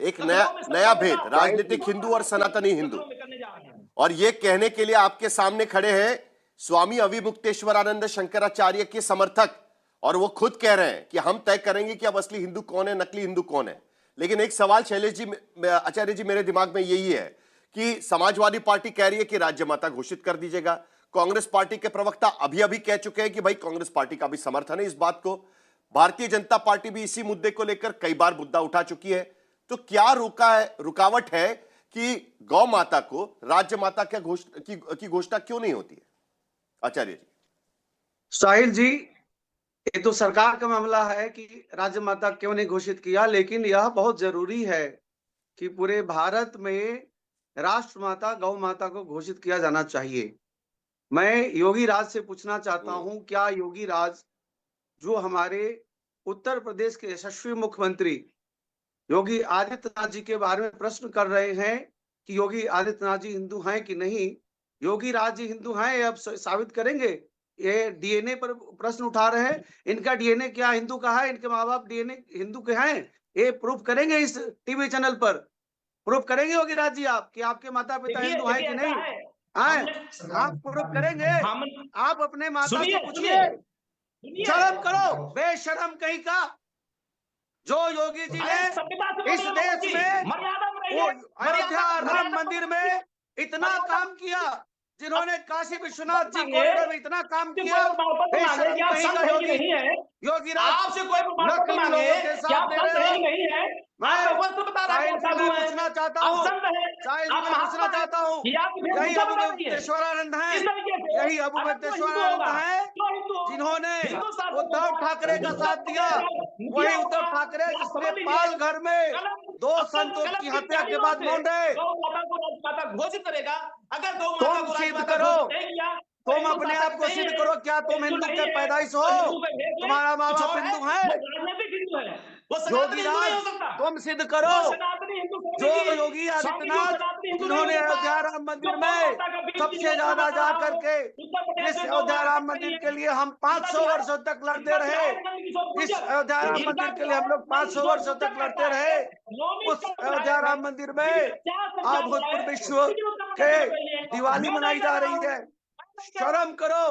एक नया नया भेद, राजनीतिक हिंदू और सनातनी हिंदू। और ये कहने के लिए आपके सामने खड़े हैं स्वामी अविमुक्तेश्वरानंद शंकराचार्य के समर्थक, और वो खुद कह रहे हैं कि हम तय करेंगे कि अब असली हिंदू कौन है, नकली हिंदू कौन है। लेकिन एक सवाल शैलेश जी, आचार्य जी, मेरे दिमाग में यही है कि समाजवादी पार्टी कह रही है कि राज्य माता घोषित कर दीजिएगा। कांग्रेस पार्टी के प्रवक्ता अभी अभी कह चुके हैं कि भाई कांग्रेस पार्टी का भी समर्थन है इस बात को। भारतीय जनता पार्टी भी इसी मुद्दे को लेकर कई बार मुद्दा उठा चुकी है। तो क्या रुकावट है कि गौ माता को राज्य माता की घोषणा क्यों नहीं होती है, आचार्य जी? साहिल जी, ये तो सरकार का मामला है कि राज्य माता क्यों नहीं घोषित किया, लेकिन यह बहुत जरूरी है कि पूरे भारत में राष्ट्र माता गौ माता को घोषित किया जाना चाहिए। मैं योगी राज से पूछना चाहता हूं, क्या योगी राज जो हमारे उत्तर प्रदेश के यशस्वी मुख्यमंत्री योगी आदित्यनाथ जी के बारे में प्रश्न कर रहे हैं कि योगी आदित्यनाथ जी हिंदू हैं कि नहीं, योगी राज जी हिंदू हैं, अब साबित करेंगे। ये डीएनए पर प्रश्न उठा रहे हैं, इनका डीएनए क्या हिंदू का है, इनके माँ बाप डीएनए हिंदू के हैं, ये प्रूफ करेंगे इस टीवी चैनल पर, प्रूफ करेंगे योगी राज जी आप कि आपके माता पिता हिंदू हैं कि नहीं हैं? आप प्रूफ करेंगे? आप अपने माता से पूछिए। शर्म करो, बेशरम कहीं का। जो योगी जी ने इस देश में अयोध्या राम मंदिर में इतना काम किया, जिन्होंने काशी विश्वनाथ जी कॉरिडोर में इतना काम किया, बेशरम कहीं का योगी राज आपसे कोई नकली लोगों के साथ दे रहे हो। मैं पूछना चाहता हूँ, पूछना चाहता हूँ, यही अविमुक्तेश्वरानंद है, यही अविमुक्तेश्वरानंद है जिन्होंने उद्धव ठाकरे का साथ दिया। वही उद्धव ठाकरे जिसने पाल घर में 2 संतों की हत्या के बाद मौन रहे। घोषित करेगा। अगर तुम सिद्ध करो, तुम अपने आप को सिद्ध करो, क्या तुम हिंदू के पैदाइश हो? तुम्हारा माँ बाप हिंदू है? योगी राज, तुम सिद्ध करो। जो योगी आदित्यनाथ जिन्होंने अयोध्या राम मंदिर में सबसे ज्यादा जा करके, इस अयोध्या राम मंदिर के लिए हम 500 वर्षों तक लड़ते रहे, इस अयोध्या राम मंदिर के लिए हम लोग 500 वर्षों तक लड़ते रहे। उस अयोध्या राम मंदिर में आज भूतपूर्व विश्व के दिवाली मनाई जा रही है। शर्म करो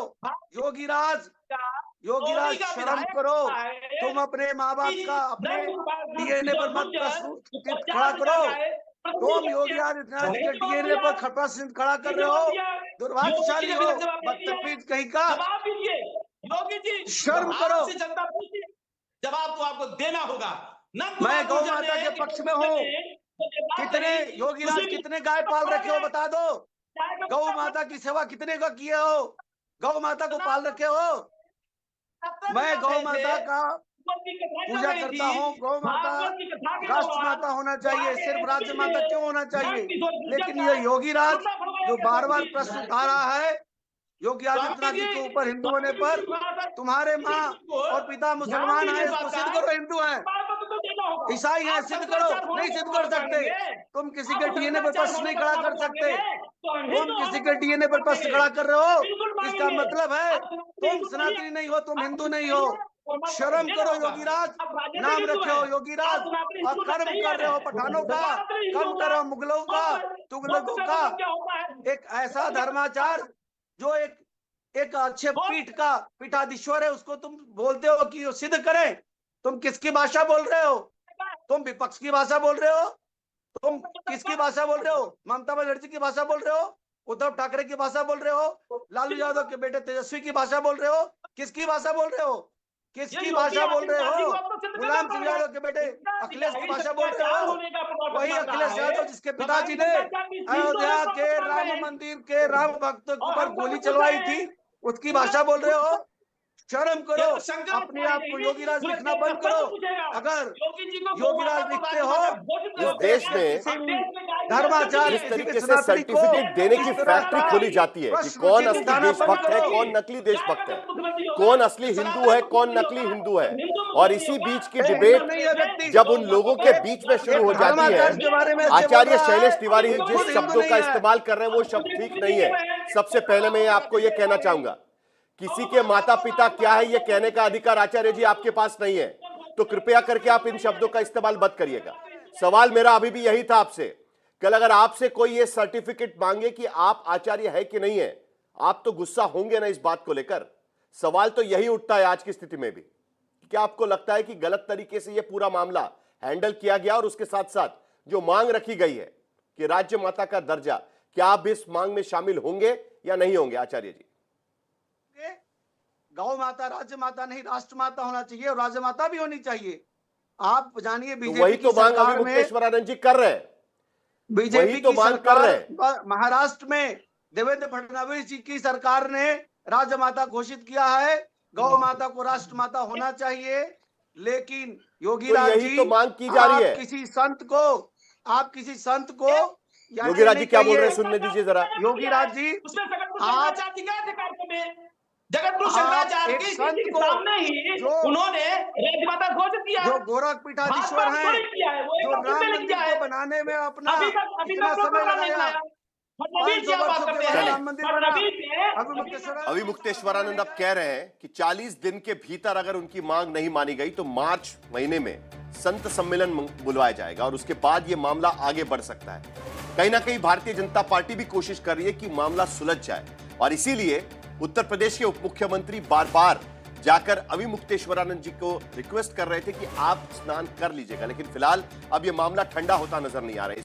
योगी राज, योगी राज शर्म करो। तुम अपने माँ बाप का अपने डीएनए पर मत प्रश्न खड़ा करो। तुम योगी आदित्यनाथ के डीएनए पर प्रश्न खड़ा कर रहे हो, दुर्भाग्यशाली हो, बदतमीज कहीं का। योगी जी शर्म करो। जवाब तो आपको देना होगा। मैं गौ माता के पक्ष में हूँ। कितने योगी राज कितने गाय पाल रखे हो बता दो। गौ माता की सेवा कितने का किए हो? गौ माता को पाल रखे हो? मैं गौ माता का पूजा करता हूँ। गौ माता राष्ट्र माता होना चाहिए, सिर्फ राज्य माता क्यों होना चाहिए? लेकिन ये योगी राज जो बार बार प्रश्न उठा रहा है योगी आदित्यनाथ जी के ऊपर हिंदू होने पर, तुम्हारे माँ और पिता मुसलमान है, इसको सिद्ध करो हिंदू है, ईसाई है, सिद्ध करो। नहीं सिद्ध कर सकते। तुम किसी के डीएनए पर प्रश्न नहीं खड़ा कर सकते। तुम किसी के डीएनए पर प्रश्न खड़ा कर रहे हो, इसका मतलब है तुम सनातनी नहीं हो, तुम हिंदू नहीं हो। शर्म करो योगी राज, नाम रखे हो योगी राज और कर्म कर रहे हो पठानों का, कर्म कर रहे हो मुगलों का, तुगलकों का। एक ऐसा धर्माचार जो एक अच्छे पीठ का पीठाधीश्वर है, उसको तुम बोलते हो कि सिद्ध करे। तुम किसकी भाषा बोल रहे हो? तुम विपक्ष की भाषा बोल रहे हो? तुम किसकी भाषा बोल रहे हो? ममता बनर्जी की भाषा बोल रहे हो? उद्धव ठाकरे की भाषा बोल रहे हो? लालू यादव के बेटे तेजस्वी की भाषा बोल रहे हो? किसकी भाषा बोल रहे हो? किसकी भाषा बोल रहे हो? मुलायम सिंह यादव के बेटे अखिलेश की भाषा बोल रहे हो? वही अखिलेश यादव जिसके पिताजी ने अयोध्या के राम मंदिर के राम भक्तों के ऊपर गोली चलवाई थी, उसकी भाषा बोल रहे हो? शर्म करो। अपने आप को योगी राज लिखना बंद करो। अगर योगी राज लिखते हो इस देश में धर्माचार जिस तरीके से सर्टिफिकेट देने की फैक्ट्री खोली जाती है कि कौन असली देशभक्त है, कौन नकली देशभक्त है, कौन असली हिंदू है, कौन नकली हिंदू है, और इसी बीच की डिबेट जब उन लोगों के बीच में शुरू हो जाती है, आचार्य शैलेश तिवारी जिस शब्दों का इस्तेमाल कर रहे हैं वो शब्द ठीक नहीं है। सबसे पहले मैं आपको यह कहना चाहूंगा, किसी के माता पिता क्या है यह कहने का अधिकार आचार्य जी आपके पास नहीं है, तो कृपया करके आप इन शब्दों का इस्तेमाल मत करिएगा। सवाल मेरा अभी भी यही था आपसे। कल अगर आपसे कोई ये सर्टिफिकेट मांगे कि आप आचार्य है कि नहीं है, आप तो गुस्सा होंगे ना इस बात को लेकर। सवाल तो यही उठता है आज की स्थिति में भी। क्या आपको लगता है कि गलत तरीके से यह पूरा मामला हैंडल किया गया, और उसके साथ साथ जो मांग रखी गई है कि राज्य माता का दर्जा, क्या आप इस मांग में शामिल होंगे या नहीं होंगे आचार्य जी? गौ माता राज्य माता नहीं राष्ट्र माता होना चाहिए, और राज्य माता भी होनी चाहिए। आप जानिए तो बीजेपी वही की तो मांग सरकार अभी में, मुक्तेश्वरानंद जी कर रहे हैं। बीजेपी वही तो की मांग कर रहे सरकार महाराष्ट्र में देवेंद्र फडणवीस जी की सरकार ने राज्य माता घोषित किया है। गौ माता को राष्ट्र माता होना चाहिए, लेकिन योगी तो राज यही जी तो मांग की जा रही है। आप किसी संत को योगी राज जी क्या बोल रहे हैं, सुनने दीजिए जरा। योगी राज जी, उसमें जगत आप- शंकराचार्य जी गए थे कार्यक्रम में। जगत गुरु आप शंकराचार्य एक की संत के को सामने ही जो- उन्होंने राजमाता घोषित किया। जो गोरखपीठाधीश्वर भाजपा हैं, ने किया है, वो एक जो बार राम फिर से मंदिर किया को है। बनाने में अपना अभी का इतना समय प्रोग्राम नहीं लगाया, बनाया। फडणवीस जी 500 आप बात वर्षों के करते बाद हैं। राम मंदिर बना। फडणवीस ने अभी मुक्तेश्वरानंद अब कह रहे हैं कि 40 दिन के भीतर अगर उनकी मांग नहीं मानी गई तो मार्च महीने में संत सम्मेलन बुलवाया जाएगा, और उसके बाद यह मामला आगे बढ़ सकता है। कहीं ना कहीं भारतीय जनता पार्टी भी कोशिश कर रही है कि मामला सुलझ जाए, और इसीलिए उत्तर प्रदेश के उप मुख्यमंत्री बार बार जाकर अभी मुक्तेश्वरानंद जी को रिक्वेस्ट कर रहे थे कि आप स्नान कर लीजिएगा। लेकिन फिलहाल अब यह मामला ठंडा होता नजर नहीं आ रहा है।